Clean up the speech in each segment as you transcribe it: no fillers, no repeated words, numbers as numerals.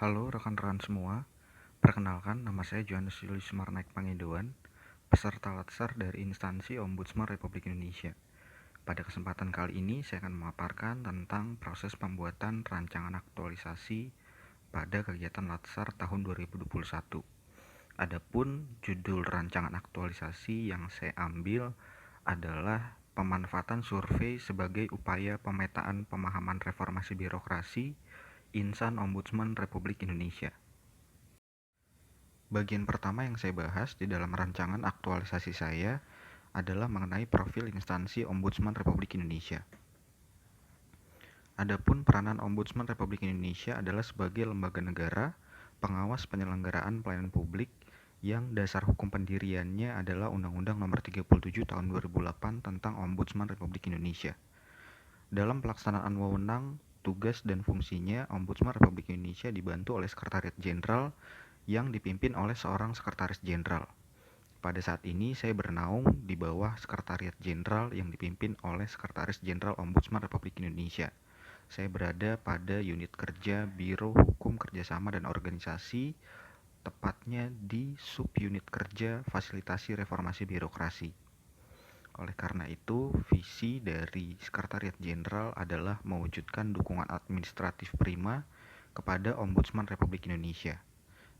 Halo rekan-rekan semua, perkenalkan nama saya Johannes Julius Sumarnaik Pangidoan, peserta latsar dari instansi Ombudsman Republik Indonesia. Pada kesempatan kali ini saya akan memaparkan tentang proses pembuatan rancangan aktualisasi pada kegiatan latsar tahun 2021. Adapun judul rancangan aktualisasi yang saya ambil adalah pemanfaatan survei sebagai upaya pemetaan pemahaman reformasi birokrasi Insan Ombudsman Republik Indonesia. Bagian pertama yang saya bahas di dalam rancangan aktualisasi saya adalah mengenai profil instansi Ombudsman Republik Indonesia. Adapun peranan Ombudsman Republik Indonesia adalah sebagai lembaga negara pengawas penyelenggaraan pelayanan publik yang dasar hukum pendiriannya adalah Undang-Undang Nomor 37 Tahun 2008 tentang Ombudsman Republik Indonesia. Dalam pelaksanaan wewenang, tugas dan fungsinya, Ombudsman Republik Indonesia dibantu oleh Sekretariat Jenderal yang dipimpin oleh seorang Sekretaris Jenderal. Pada saat ini saya bernaung di bawah Sekretariat Jenderal yang dipimpin oleh Sekretaris Jenderal Ombudsman Republik Indonesia. Saya berada pada unit kerja Biro Hukum Kerjasama dan Organisasi, tepatnya di Subunit Kerja Fasilitasi Reformasi Birokrasi. Oleh karena itu, visi dari Sekretariat Jenderal adalah mewujudkan dukungan administratif prima kepada Ombudsman Republik Indonesia.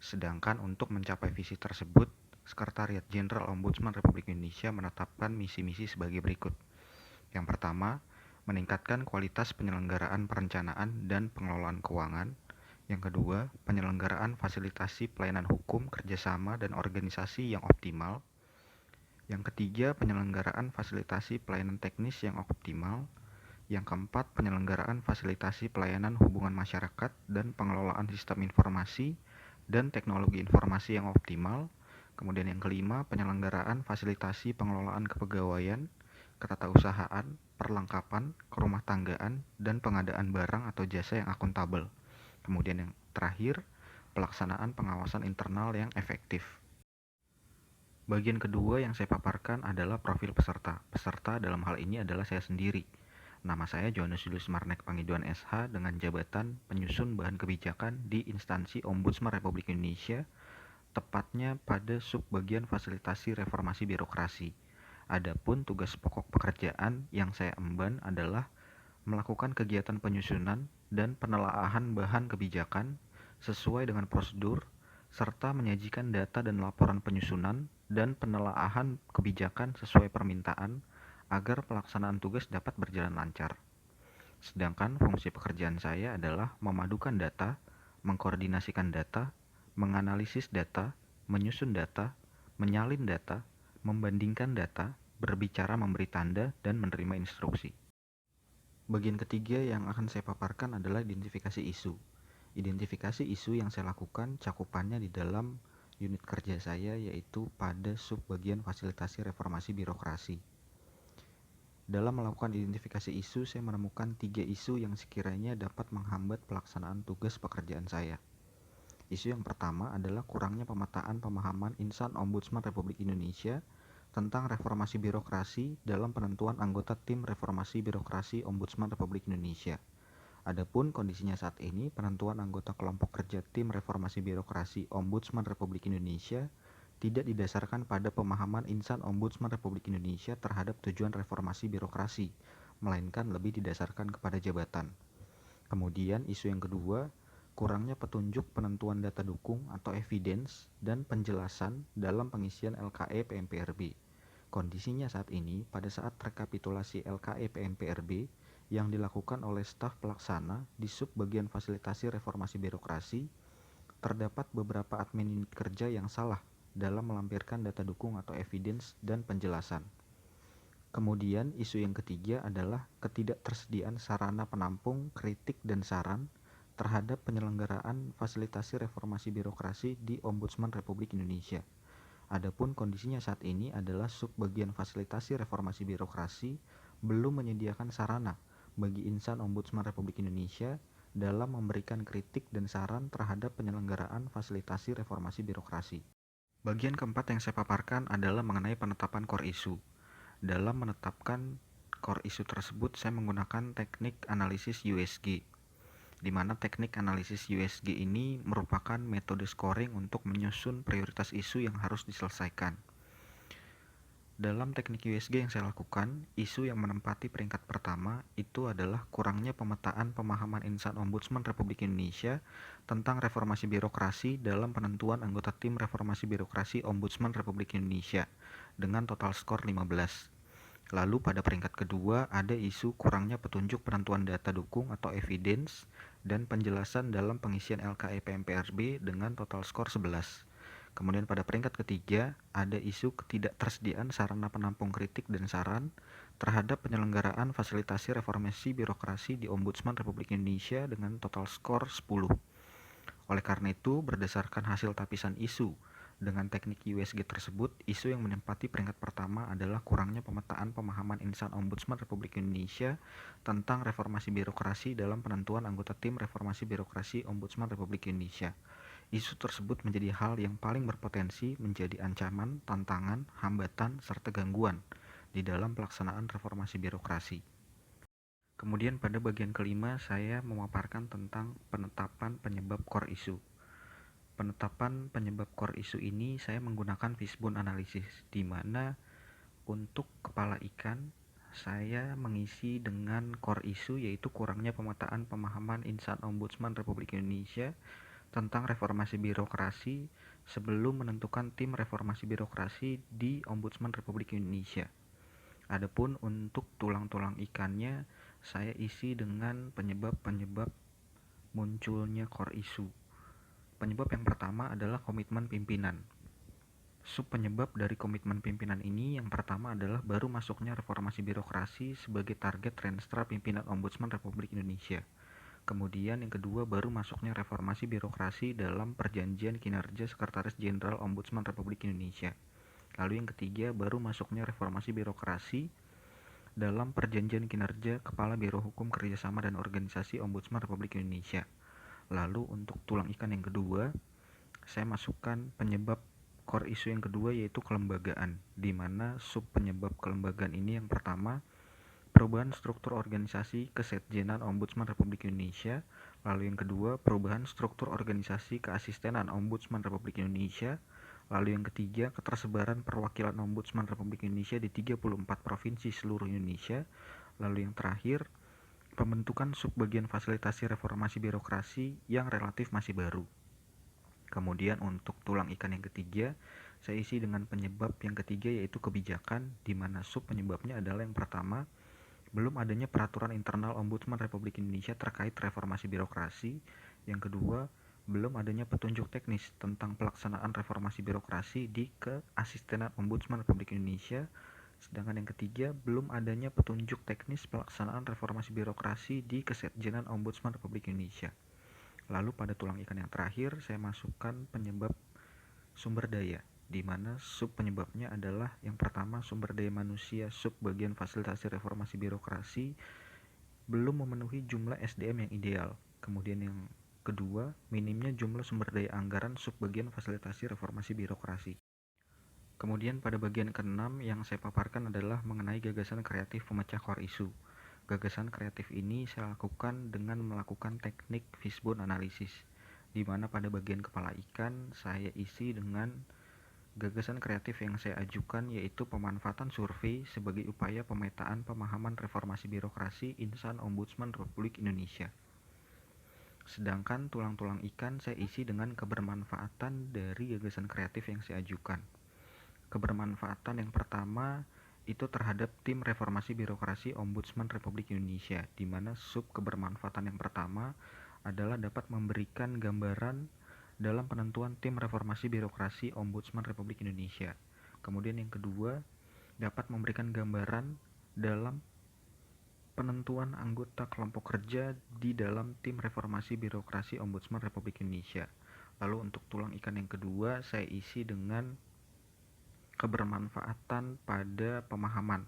Sedangkan untuk mencapai visi tersebut, Sekretariat Jenderal Ombudsman Republik Indonesia menetapkan misi-misi sebagai berikut. Yang pertama, meningkatkan kualitas penyelenggaraan perencanaan dan pengelolaan keuangan. Yang kedua, penyelenggaraan fasilitasi pelayanan hukum, kerjasama, dan organisasi yang optimal. Yang ketiga, penyelenggaraan fasilitasi pelayanan teknis yang optimal. Yang keempat, penyelenggaraan fasilitasi pelayanan hubungan masyarakat dan pengelolaan sistem informasi dan teknologi informasi yang optimal. Kemudian yang kelima, penyelenggaraan fasilitasi pengelolaan kepegawaian, ketatausahaan, perlengkapan, kerumah tanggaan, dan pengadaan barang atau jasa yang akuntabel. Kemudian yang terakhir, pelaksanaan pengawasan internal yang efektif. Bagian kedua yang saya paparkan adalah profil peserta. Peserta dalam hal ini adalah saya sendiri. Nama saya Johannes Julius Sumarnaik Pangidoan SH dengan jabatan penyusun bahan kebijakan di instansi Ombudsman Republik Indonesia, tepatnya pada subbagian fasilitasi reformasi birokrasi. Adapun tugas pokok pekerjaan yang saya emban adalah melakukan kegiatan penyusunan dan penelaahan bahan kebijakan sesuai dengan prosedur, serta menyajikan data dan laporan penyusunan dan penelaahan kebijakan sesuai permintaan agar pelaksanaan tugas dapat berjalan lancar. Sedangkan fungsi pekerjaan saya adalah memadukan data, mengkoordinasikan data, menganalisis data, menyusun data, menyalin data, membandingkan data, berbicara memberi tanda, dan menerima instruksi. Bagian ketiga yang akan saya paparkan adalah identifikasi isu. Identifikasi isu yang saya lakukan cakupannya di dalam unit kerja saya yaitu pada subbagian fasilitasi reformasi birokrasi. Dalam melakukan identifikasi isu, saya menemukan 3 isu yang sekiranya dapat menghambat pelaksanaan tugas pekerjaan saya. Isu yang pertama adalah kurangnya pemetaan pemahaman insan Ombudsman Republik Indonesia tentang reformasi birokrasi dalam penentuan anggota tim reformasi birokrasi Ombudsman Republik Indonesia. Adapun kondisinya saat ini, penentuan anggota kelompok kerja tim reformasi birokrasi Ombudsman Republik Indonesia tidak didasarkan pada pemahaman insan Ombudsman Republik Indonesia terhadap tujuan reformasi birokrasi, melainkan lebih didasarkan kepada jabatan. Kemudian isu yang kedua, kurangnya petunjuk penentuan data dukung atau evidence dan penjelasan dalam pengisian LKE PMPRB. Kondisinya saat ini, pada saat rekapitulasi LKE PMPRB yang dilakukan oleh staf pelaksana di subbagian fasilitasi reformasi birokrasi, terdapat beberapa admin unit kerja yang salah dalam melampirkan data dukung atau evidence dan penjelasan. Kemudian isu yang ketiga adalah ketidaktersediaan sarana penampung kritik dan saran terhadap penyelenggaraan fasilitasi reformasi birokrasi di Ombudsman Republik Indonesia. Adapun kondisinya saat ini adalah subbagian fasilitasi reformasi birokrasi belum menyediakan sarana bagi insan Ombudsman Republik Indonesia dalam memberikan kritik dan saran terhadap penyelenggaraan fasilitasi reformasi birokrasi. Bagian keempat yang saya paparkan adalah mengenai penetapan core issue. Dalam menetapkan core issue tersebut, saya menggunakan teknik analisis USG. di mana teknik analisis USG ini merupakan metode scoring untuk menyusun prioritas isu yang harus diselesaikan. Dalam teknik USG yang saya lakukan, isu yang menempati peringkat pertama itu adalah kurangnya pemetaan pemahaman insan Ombudsman Republik Indonesia tentang reformasi birokrasi dalam penentuan anggota tim reformasi birokrasi Ombudsman Republik Indonesia dengan total skor 15. Lalu pada peringkat kedua ada isu kurangnya petunjuk penentuan data dukung atau evidence dan penjelasan dalam pengisian LKE PMPRB dengan total skor 11. Kemudian pada peringkat ketiga ada isu ketidaktersediaan sarana penampung kritik dan saran terhadap penyelenggaraan fasilitasi reformasi birokrasi di Ombudsman Republik Indonesia dengan total skor 10. Oleh karena itu, berdasarkan hasil tapisan isu dengan teknik USG tersebut, isu yang menempati peringkat pertama adalah kurangnya pemetaan pemahaman insan Ombudsman Republik Indonesia tentang reformasi birokrasi dalam penentuan anggota tim reformasi birokrasi Ombudsman Republik Indonesia. Isu tersebut menjadi hal yang paling berpotensi menjadi ancaman, tantangan, hambatan, serta gangguan di dalam pelaksanaan reformasi birokrasi. Kemudian pada bagian kelima saya memaparkan tentang penetapan penyebab core issue. Penetapan penyebab core issue ini saya menggunakan fishbone analysis, di mana untuk kepala ikan saya mengisi dengan core issue yaitu kurangnya pemetaan pemahaman insan Ombudsman Republik Indonesia tentang reformasi birokrasi sebelum menentukan tim reformasi birokrasi di Ombudsman Republik Indonesia. Adapun untuk tulang-tulang ikannya, saya isi dengan penyebab-penyebab munculnya core issue. Penyebab yang pertama adalah komitmen pimpinan. Sub penyebab dari komitmen pimpinan ini yang pertama adalah baru masuknya reformasi birokrasi sebagai target renstra pimpinan Ombudsman Republik Indonesia. Kemudian yang kedua baru masuknya reformasi birokrasi dalam perjanjian kinerja Sekretaris Jenderal Ombudsman Republik Indonesia. Lalu yang ketiga baru masuknya reformasi birokrasi dalam perjanjian kinerja Kepala Biro Hukum Kerjasama dan Organisasi Ombudsman Republik Indonesia. Lalu untuk tulang ikan yang kedua, saya masukkan penyebab core issue yang kedua yaitu kelembagaan, di mana sub penyebab kelembagaan ini yang pertama perubahan struktur organisasi Kesetjenan Ombudsman Republik Indonesia, lalu yang kedua perubahan struktur organisasi Keasistenan Ombudsman Republik Indonesia, lalu yang ketiga ketersebaran perwakilan Ombudsman Republik Indonesia di 34 provinsi seluruh Indonesia, lalu yang terakhir pembentukan subbagian fasilitasi reformasi birokrasi yang relatif masih baru. Kemudian untuk tulang ikan yang ketiga, saya isi dengan penyebab yang ketiga yaitu kebijakan, di mana sub penyebabnya adalah yang pertama belum adanya peraturan internal Ombudsman Republik Indonesia terkait reformasi birokrasi. Yang kedua, belum adanya petunjuk teknis tentang pelaksanaan reformasi birokrasi di Keasistenan Ombudsman Republik Indonesia. Sedangkan yang ketiga, belum adanya petunjuk teknis pelaksanaan reformasi birokrasi di Kesetjenan Ombudsman Republik Indonesia. Lalu pada tulang ikan yang terakhir, saya masukkan penyebab sumber daya, di mana sub penyebabnya adalah yang pertama sumber daya manusia sub bagian fasilitasi reformasi birokrasi belum memenuhi jumlah SDM yang ideal. Kemudian yang kedua, minimnya jumlah sumber daya anggaran sub bagian fasilitasi reformasi birokrasi. Kemudian pada bagian keenam yang saya paparkan adalah mengenai gagasan kreatif pemecah core issue. Gagasan kreatif ini saya lakukan dengan melakukan teknik fishbone analysis, di mana pada bagian kepala ikan saya isi dengan gagasan kreatif yang saya ajukan yaitu pemanfaatan survei sebagai upaya pemetaan pemahaman reformasi birokrasi insan Ombudsman Republik Indonesia. Sedangkan tulang-tulang ikan saya isi dengan kebermanfaatan dari gagasan kreatif yang saya ajukan. Kebermanfaatan yang pertama itu terhadap tim reformasi birokrasi Ombudsman Republik Indonesia, di mana sub kebermanfaatan yang pertama adalah dapat memberikan gambaran dalam penentuan tim reformasi birokrasi Ombudsman Republik Indonesia. Kemudian yang kedua, dapat memberikan gambaran dalam penentuan anggota kelompok kerja di dalam tim reformasi birokrasi Ombudsman Republik Indonesia. Lalu untuk tulang ikan yang kedua, saya isi dengan kebermanfaatan pada pemahaman,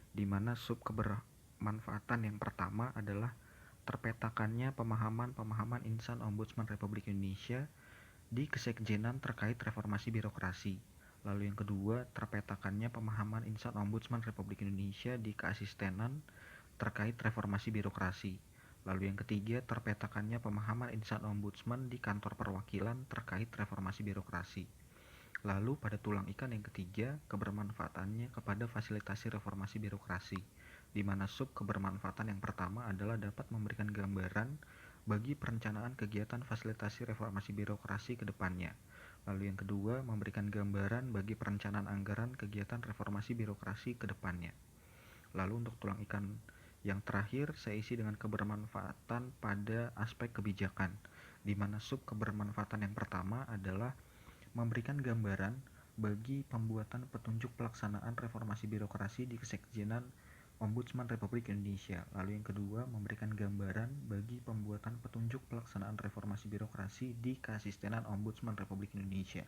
di mana sub kebermanfaatan yang pertama adalah terpetakannya pemahaman insan Ombudsman Republik Indonesia di Kesekjenan terkait reformasi birokrasi. Lalu yang kedua, terpetakannya pemahaman insan Ombudsman Republik Indonesia di Keasistenan terkait reformasi birokrasi. Lalu yang ketiga, terpetakannya pemahaman insan ombudsman di kantor perwakilan terkait reformasi birokrasi. Lalu pada tulang ikan yang ketiga, kebermanfaatannya kepada fasilitasi reformasi birokrasi, di mana sub kebermanfaatan yang pertama adalah dapat memberikan gambaran bagi perencanaan kegiatan fasilitasi reformasi birokrasi ke depannya. Lalu yang kedua, memberikan gambaran bagi perencanaan anggaran kegiatan reformasi birokrasi ke depannya. Lalu untuk tulang ikan yang terakhir, saya isi dengan kebermanfaatan pada aspek kebijakan, di mana sub kebermanfaatan yang pertama adalah memberikan gambaran bagi pembuatan petunjuk pelaksanaan reformasi birokrasi di Kesekjenan Ombudsman Republik Indonesia. Lalu yang kedua, memberikan gambaran bagi pembuatan petunjuk pelaksanaan reformasi birokrasi di Keasistenan Ombudsman Republik Indonesia.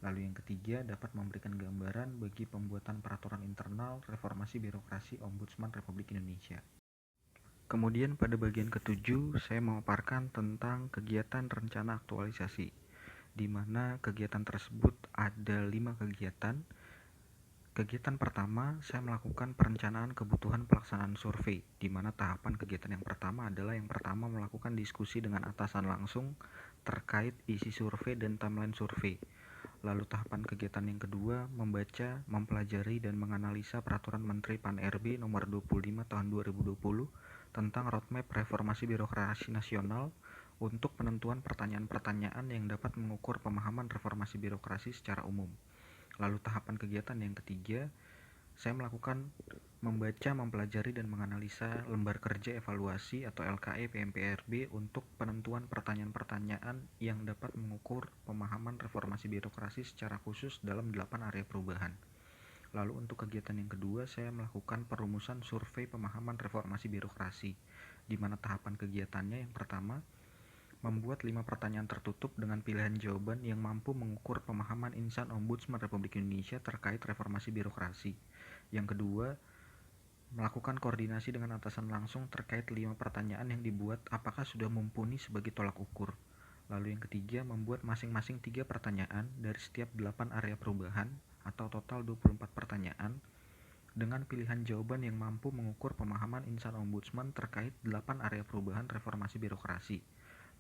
Lalu yang ketiga, dapat memberikan gambaran bagi pembuatan peraturan internal reformasi birokrasi Ombudsman Republik Indonesia. Kemudian pada bagian ketujuh, saya memaparkan tentang kegiatan rencana aktualisasi, di mana kegiatan tersebut ada 5 kegiatan. Kegiatan pertama, saya melakukan perencanaan kebutuhan pelaksanaan survei, di mana tahapan kegiatan yang pertama adalah melakukan diskusi dengan atasan langsung terkait isi survei dan timeline survei. Lalu tahapan kegiatan yang kedua, membaca, mempelajari, dan menganalisa Peraturan Menteri Pan-RB Nomor 25 Tahun 2020 tentang Roadmap Reformasi Birokrasi Nasional untuk penentuan pertanyaan-pertanyaan yang dapat mengukur pemahaman reformasi birokrasi secara umum. Lalu tahapan kegiatan yang ketiga, saya melakukan membaca, mempelajari, dan menganalisa lembar kerja evaluasi atau LKE PMPRB untuk penentuan pertanyaan-pertanyaan yang dapat mengukur pemahaman reformasi birokrasi secara khusus dalam 8 area perubahan. Lalu untuk kegiatan yang kedua, saya melakukan perumusan survei pemahaman reformasi birokrasi, di mana tahapan kegiatannya yang pertama, membuat 5 pertanyaan tertutup dengan pilihan jawaban yang mampu mengukur pemahaman insan Ombudsman Republik Indonesia terkait reformasi birokrasi. Yang kedua, melakukan koordinasi dengan atasan langsung terkait 5 pertanyaan yang dibuat apakah sudah mumpuni sebagai tolak ukur. Lalu yang ketiga, membuat masing-masing 3 pertanyaan dari setiap 8 area perubahan atau total 24 pertanyaan dengan pilihan jawaban yang mampu mengukur pemahaman insan Ombudsman terkait 8 area perubahan reformasi birokrasi.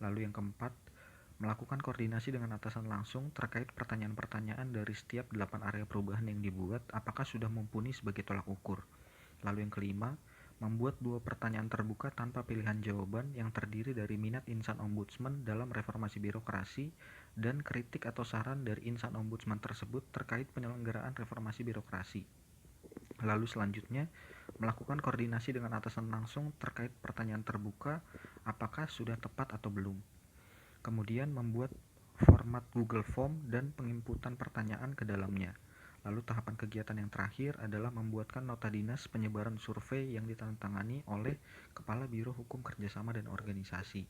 Lalu yang keempat, melakukan koordinasi dengan atasan langsung terkait pertanyaan-pertanyaan dari setiap 8 area perubahan yang dibuat apakah sudah mumpuni sebagai tolak ukur. Lalu yang kelima, membuat 2 pertanyaan terbuka tanpa pilihan jawaban yang terdiri dari minat insan Ombudsman dalam reformasi birokrasi dan kritik atau saran dari insan Ombudsman tersebut terkait penyelenggaraan reformasi birokrasi. Lalu selanjutnya, melakukan koordinasi dengan atasan langsung terkait pertanyaan terbuka apakah sudah tepat atau belum. Kemudian membuat format Google Form dan penginputan pertanyaan ke dalamnya. Lalu tahapan kegiatan yang terakhir adalah membuatkan nota dinas penyebaran survei yang ditandatangani oleh Kepala Biro Hukum Kerjasama dan Organisasi.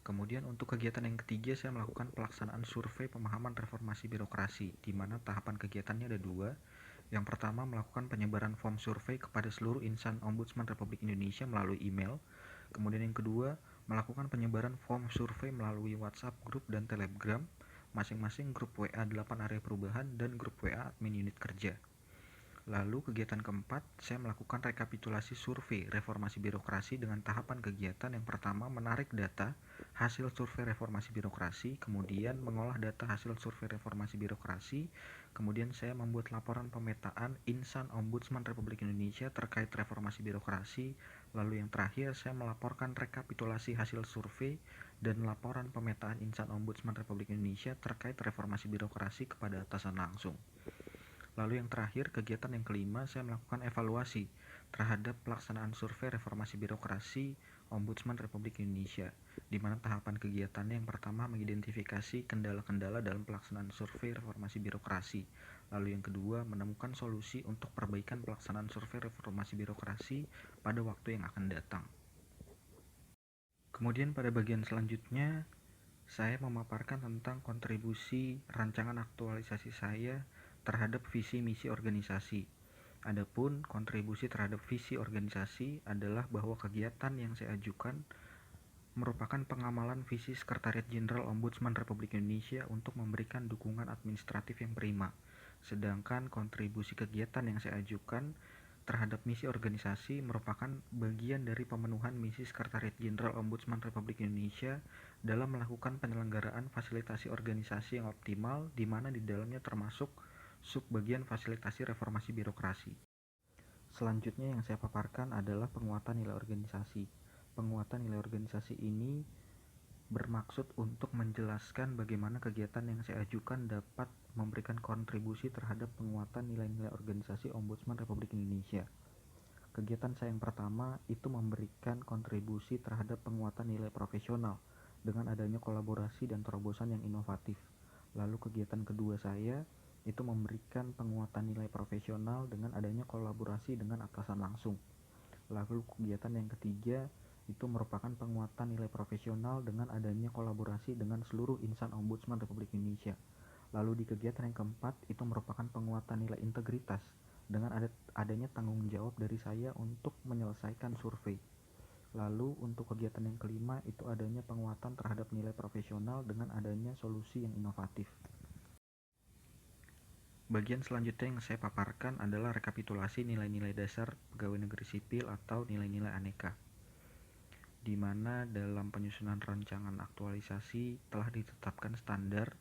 Kemudian untuk kegiatan yang ketiga, saya melakukan pelaksanaan survei pemahaman reformasi birokrasi, di mana tahapan kegiatannya ada 2. Yang pertama, melakukan penyebaran form survei kepada seluruh insan Ombudsman Republik Indonesia melalui email. Kemudian yang kedua, melakukan penyebaran form survei melalui WhatsApp grup dan Telegram, masing-masing grup WA 8 area perubahan dan grup WA admin unit kerja. Lalu kegiatan keempat, saya melakukan rekapitulasi survei reformasi birokrasi dengan tahapan kegiatan yang pertama, menarik data hasil survei reformasi birokrasi, kemudian mengolah data hasil survei reformasi birokrasi, kemudian saya membuat laporan pemetaan insan Ombudsman Republik Indonesia terkait reformasi birokrasi, lalu yang terakhir saya melaporkan rekapitulasi hasil survei dan laporan pemetaan insan Ombudsman Republik Indonesia terkait reformasi birokrasi kepada atasan langsung. Lalu yang terakhir, kegiatan yang kelima, saya melakukan evaluasi terhadap pelaksanaan survei reformasi birokrasi Ombudsman Republik Indonesia, di mana tahapan kegiatannya yang pertama mengidentifikasi kendala-kendala dalam pelaksanaan survei reformasi birokrasi. Lalu yang kedua, menemukan solusi untuk perbaikan pelaksanaan survei reformasi birokrasi pada waktu yang akan datang. Kemudian pada bagian selanjutnya, saya memaparkan tentang kontribusi rancangan aktualisasi saya terhadap visi misi organisasi. Adapun kontribusi terhadap visi organisasi adalah bahwa kegiatan yang saya ajukan merupakan pengamalan visi Sekretariat Jenderal Ombudsman Republik Indonesia untuk memberikan dukungan administratif yang prima. Sedangkan kontribusi kegiatan yang saya ajukan terhadap misi organisasi merupakan bagian dari pemenuhan misi Sekretariat Jenderal Ombudsman Republik Indonesia dalam melakukan penyelenggaraan fasilitasi organisasi yang optimal, di mana di dalamnya termasuk subbagian fasilitasi reformasi birokrasi. Selanjutnya yang saya paparkan adalah penguatan nilai organisasi. Penguatan nilai organisasi ini bermaksud untuk menjelaskan bagaimana kegiatan yang saya ajukan dapat memberikan kontribusi terhadap penguatan nilai-nilai organisasi Ombudsman Republik Indonesia. Kegiatan saya yang pertama itu memberikan kontribusi terhadap penguatan nilai profesional dengan adanya kolaborasi dan terobosan yang inovatif. Lalu kegiatan kedua saya itu memberikan penguatan nilai profesional dengan adanya kolaborasi dengan atasan langsung. Lalu kegiatan yang ketiga itu merupakan penguatan nilai profesional dengan adanya kolaborasi dengan seluruh insan Ombudsman Republik Indonesia. Lalu di kegiatan yang keempat itu merupakan penguatan nilai integritas dengan adanya tanggung jawab dari saya untuk menyelesaikan survei. Lalu untuk kegiatan yang kelima itu adanya penguatan terhadap nilai profesional dengan adanya solusi yang inovatif. Bagian selanjutnya yang saya paparkan adalah rekapitulasi nilai-nilai dasar pegawai negeri sipil atau nilai-nilai aneka, di mana dalam penyusunan rancangan aktualisasi telah ditetapkan standar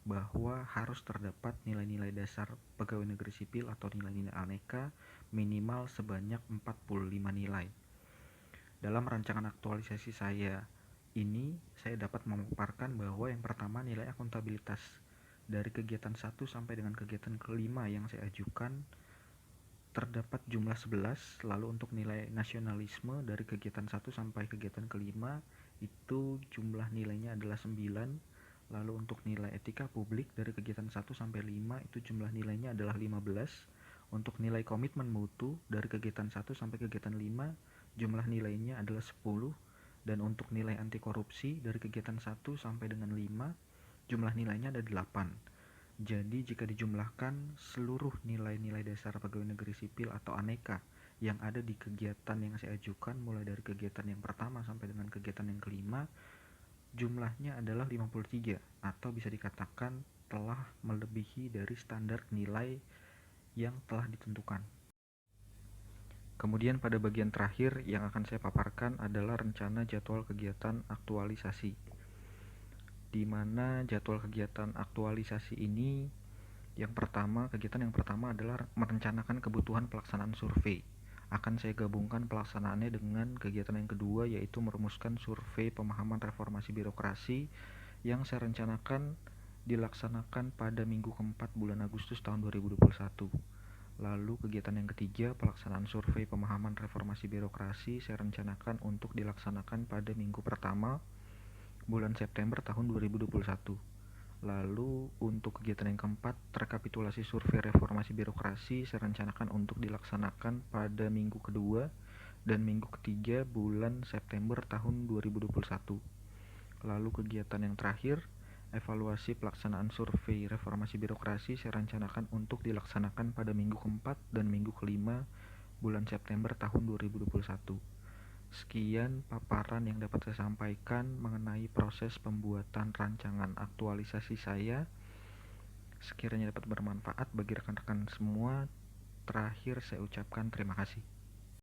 bahwa harus terdapat nilai-nilai dasar pegawai negeri sipil atau nilai-nilai aneka minimal sebanyak 45 nilai. Dalam rancangan aktualisasi saya ini, saya dapat memaparkan bahwa yang pertama nilai akuntabilitas dari kegiatan 1 sampai dengan kegiatan kelima yang saya ajukan terdapat jumlah 11, lalu untuk nilai nasionalisme dari kegiatan 1 sampai kegiatan kelima itu jumlah nilainya adalah 9, lalu untuk nilai etika publik dari kegiatan 1 sampai 5 itu jumlah nilainya adalah 15, untuk nilai komitmen mutu dari kegiatan 1 sampai kegiatan 5 jumlah nilainya adalah 10, dan untuk nilai anti korupsi dari kegiatan 1 sampai dengan 5 jumlah nilainya ada 8. Jadi jika dijumlahkan seluruh nilai-nilai dasar pegawai negeri sipil atau aneka yang ada di kegiatan yang saya ajukan mulai dari kegiatan yang pertama sampai dengan kegiatan yang kelima, jumlahnya adalah 53 atau bisa dikatakan telah melebihi dari standar nilai yang telah ditentukan. Kemudian pada bagian terakhir yang akan saya paparkan adalah rencana jadwal kegiatan aktualisasi, di mana jadwal kegiatan aktualisasi ini kegiatan yang pertama adalah merencanakan kebutuhan pelaksanaan survei. Akan saya gabungkan pelaksanaannya dengan kegiatan yang kedua, yaitu merumuskan survei pemahaman reformasi birokrasi yang saya rencanakan dilaksanakan pada minggu keempat bulan Agustus tahun 2021. Lalu kegiatan yang ketiga, pelaksanaan survei pemahaman reformasi birokrasi saya rencanakan untuk dilaksanakan pada minggu pertama bulan September tahun 2021. Lalu untuk kegiatan yang keempat, rekapitulasi survei reformasi birokrasi saya rencanakan untuk dilaksanakan pada minggu kedua dan minggu ketiga bulan September tahun 2021. Lalu kegiatan yang terakhir, evaluasi pelaksanaan survei reformasi birokrasi saya rencanakan untuk dilaksanakan pada minggu keempat dan minggu kelima bulan September tahun 2021. Sekian paparan yang dapat saya sampaikan mengenai proses pembuatan rancangan aktualisasi saya. Sekiranya dapat bermanfaat bagi rekan-rekan semua, terakhir saya ucapkan terima kasih.